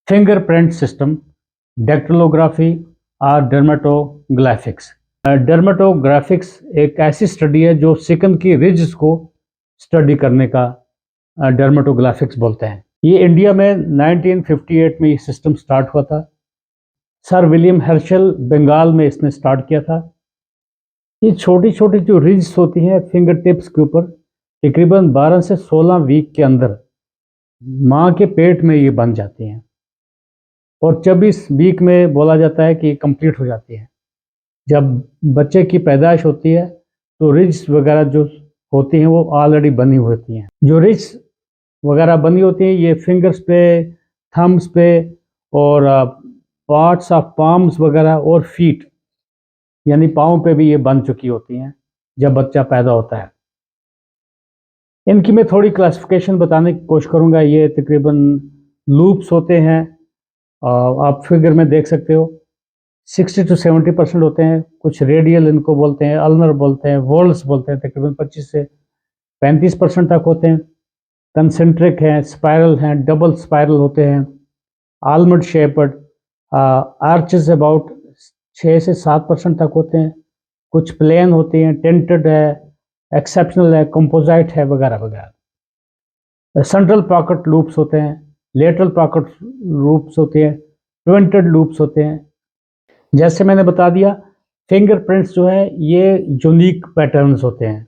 Fingerprint system, डेक्टिलोग्राफी और डर्मेटोग्राफिक्स। डर्मेटोग्राफिक्स एक ऐसी स्टडी है जो सिकन की रिज को स्टडी करने का डर्मेटोग्राफिक्स बोलते हैं। ये इंडिया में 1958 में ये सिस्टम स्टार्ट हुआ था। सर विलियम हर्शल बंगाल में इसने स्टार्ट किया था। ये छोटी छोटी जो रिज्स होती हैं फिंगर टिप्स के ऊपर, तकरीबन 12 से 16 वीक के अंदर माँ के पेट में ये बन जाती हैं और 24 वीक में बोला जाता है कि कंप्लीट हो जाती है। जब बच्चे की पैदाइश होती है तो रिज्स वगैरह जो होती हैं वो ऑलरेडी बनी होती हैं। जो रिज्स वगैरह बनी होती हैं ये फिंगर्स पे, थम्स पे और पार्ट्स ऑफ पाम्स वगैरह और फीट यानी पाँव पे भी ये बन चुकी होती हैं जब बच्चा पैदा होता है। इनकी मैं थोड़ी क्लासिफिकेशन बताने की कोशिश करूँगा। ये तकरीबन लूप्स होते हैं, आप फिगर में देख सकते हो 60 to 70% होते हैं। कुछ रेडियल इनको बोलते हैं, अल्नर बोलते हैं, वोल्स बोलते हैं, तकरीबन 25 से 35% तक होते हैं। कंसेंट्रिक हैं, स्पायरल हैं, डबल स्पायरल होते हैं, आलमंड शेपर्ड, आर्चेस अबाउट 6 से 7% तक होते हैं। कुछ प्लेन होते हैं, टेंटेड है, एक्सेप्शनल है, कंपोजिट है वगैरह वगैरह। सेंट्रल पॉकेट लूप्स होते हैं, लेटरल पॉकेट लूप्स होते हैं, ट्विंटेड लूप्स होते हैं। जैसे मैंने बता दिया, फिंगरप्रिंट्स जो है ये यूनिक पैटर्न्स होते हैं।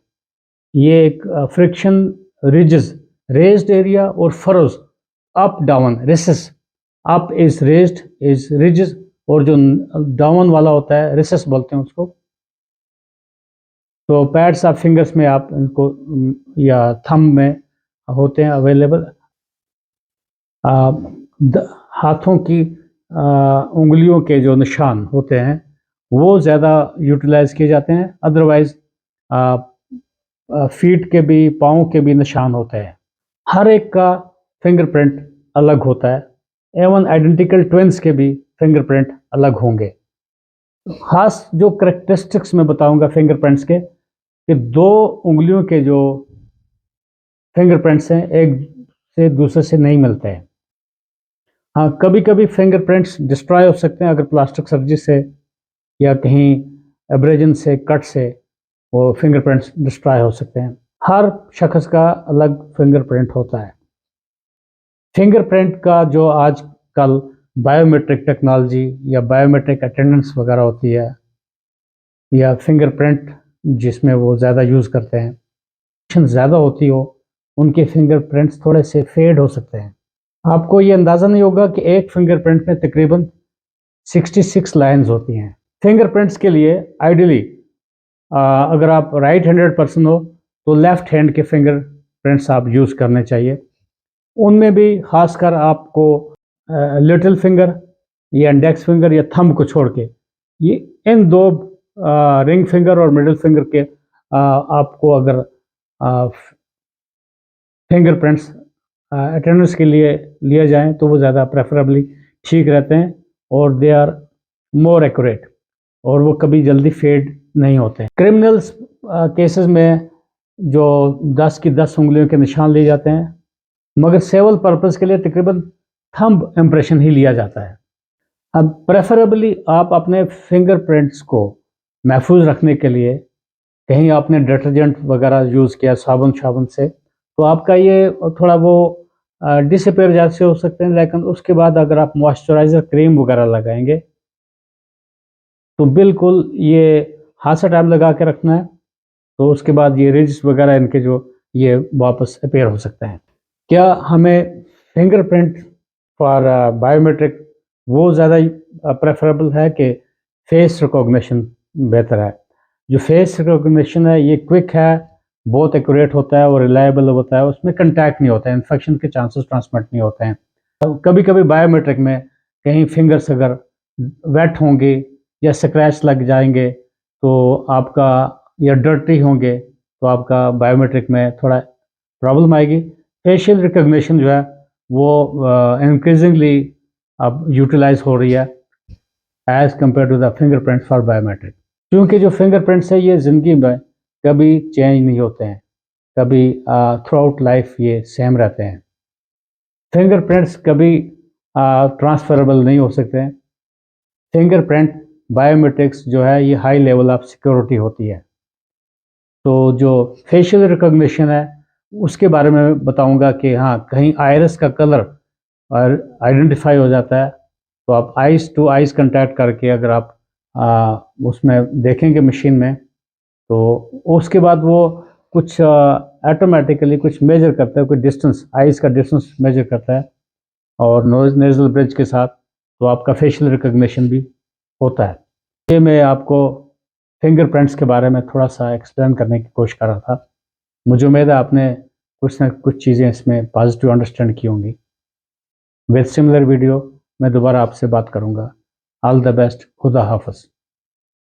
ये एक फ्रिक्शन रिजेस, रेज्ड एरिया और furrows, up down, recess, up is raised is ridges और जो डाउन वाला होता है रिसेस बोलते हैं उसको। तो पैड्स ऑफ फिंगर्स में आप इनको या थंब में होते हैं अवेलेबल। हाथों की उंगलियों के जो निशान होते हैं वो ज़्यादा यूटिलाइज किए जाते हैं। अदरवाइज फीट के भी, पाँव के भी निशान होते हैं। हर एक का फिंगरप्रिंट अलग होता है। एवन आइडेंटिकल ट्विंस के भी फिंगरप्रिंट अलग होंगे। खास जो करेक्टरिस्टिक्स मैं बताऊंगा फिंगरप्रिंट्स के, कि दो उंगलियों के जो फिंगरप्रिंट्स हैं एक से दूसरे से नहीं मिलते हैं। हाँ, कभी कभी फिंगरप्रिंट्स डिस्ट्रॉय हो सकते हैं अगर प्लास्टिक सर्जरी से या कहीं एब्रेजन से, कट से वो फिंगरप्रिंट्स डिस्ट्रॉय हो सकते हैं। हर शख्स का अलग फिंगरप्रिंट होता है। फिंगरप्रिंट का जो आजकल बायोमेट्रिक टेक्नोलॉजी या बायोमेट्रिक अटेंडेंस वगैरह होती है या फिंगरप्रिंट जिसमें वो ज़्यादा यूज़ करते हैं, ज़्यादा होती हो, उनके फिंगरप्रिंट्स थोड़े से फेड हो सकते हैं। आपको ये अंदाज़ा नहीं होगा कि एक फिंगरप्रिंट में तकरीबन 66 लाइंस होती हैं। फिंगरप्रिंट्स के लिए आइडियली अगर आप राइट हैंडेड पर्सन हो तो लेफ्ट हैंड के फिंगरप्रिंट्स आप यूज़ करने चाहिए। उनमें भी खासकर आपको लिटिल फिंगर या इंडेक्स फिंगर या थंब को छोड़ के ये इन दो रिंग फिंगर और मिडिल फिंगर के आपको अगर फिंगरप्रिंट्स अटेंडेंस के लिए लिए जाएं तो वो ज़्यादा प्रेफरेबली ठीक रहते हैं और दे आर मोर एक्यूरेट और वो कभी जल्दी फेड नहीं होते हैं। क्रिमिनल्स केसेस में जो 10 की 10 उंगलियों के निशान लिए जाते हैं, मगर सिविल पर्पस के लिए तकरीबन थंब इम्प्रेशन ही लिया जाता है। अब प्रेफरेबली आप अपने फिंगरप्रिंट्स को महफूज रखने के लिए कहीं आपने डिटर्जेंट वगैरह यूज़ किया साबुन से, तो आपका ये थोड़ा वो डिसअपेयर जैसे हो सकते हैं। लेकिन उसके बाद अगर आप मॉइस्चराइज़र क्रीम वगैरह लगाएंगे तो बिल्कुल ये हाथ से टाइम लगा के रखना है, तो उसके बाद ये रिज वगैरह इनके जो ये वापस अपेयर हो सकते हैं। क्या हमें फिंगरप्रिंट फॉर बायोमेट्रिक वो ज़्यादा प्रेफरेबल है कि फेस रिकॉग्निशन बेहतर है? जो फेस रिकॉग्निशन है ये क्विक है, बहुत एक्यूरेट होता है और रिलायबल होता है, उसमें कंटैक्ट नहीं होता है, इन्फेक्शन के चांसेस ट्रांसमिट नहीं होते हैं। कभी कभी बायोमेट्रिक में कहीं फिंगर्स अगर वेट होंगे या स्क्रैच लग जाएंगे तो आपका, या डर्टी होंगे तो आपका बायोमेट्रिक में थोड़ा प्रॉब्लम आएगी। फेशियल रिकॉग्निशन जो है वो इंक्रीजिंगली अब यूटिलाइज हो रही है as compare to the fingerprints for biometric, क्योंकि जो फिंगरप्रिंट्स है ये ज़िंदगी में कभी चेंज नहीं होते हैं, कभी थ्रू आउट लाइफ ये सेम रहते हैं। फिंगरप्रिंट्स कभी ट्रांसफरेबल नहीं हो सकते हैं। फिंगरप्रिंट बायोमेट्रिक्स जो है ये हाई लेवल ऑफ सिक्योरिटी होती है। तो जो फेशियल रिकॉग्निशन है उसके बारे में बताऊंगा कि हाँ कहीं आइरिस का कलर और आइडेंटिफाई हो जाता है तो आप आइज़ टू आइज़ कंटैक्ट करके अगर आप उसमें देखेंगे मशीन में तो उसके बाद वो कुछ ऑटोमेटिकली कुछ मेजर करता है, कुछ डिस्टेंस आइज़ का डिस्टेंस मेजर करता है और नोज नेजल ब्रिज के साथ तो आपका फेशियल रिकॉग्निशन भी होता है। ये मैं आपको फिंगरप्रिंट्स के बारे में थोड़ा सा एक्सप्लेन करने की कोशिश कर रहा था। मुझे उम्मीद है आपने कुछ ना कुछ चीज़ें इसमें पॉजिटिव अंडरस्टैंड की होंगी। विद सिमिलर वीडियो मैं दोबारा आपसे बात करूँगा। All the best. खुदा हाफ़िज़।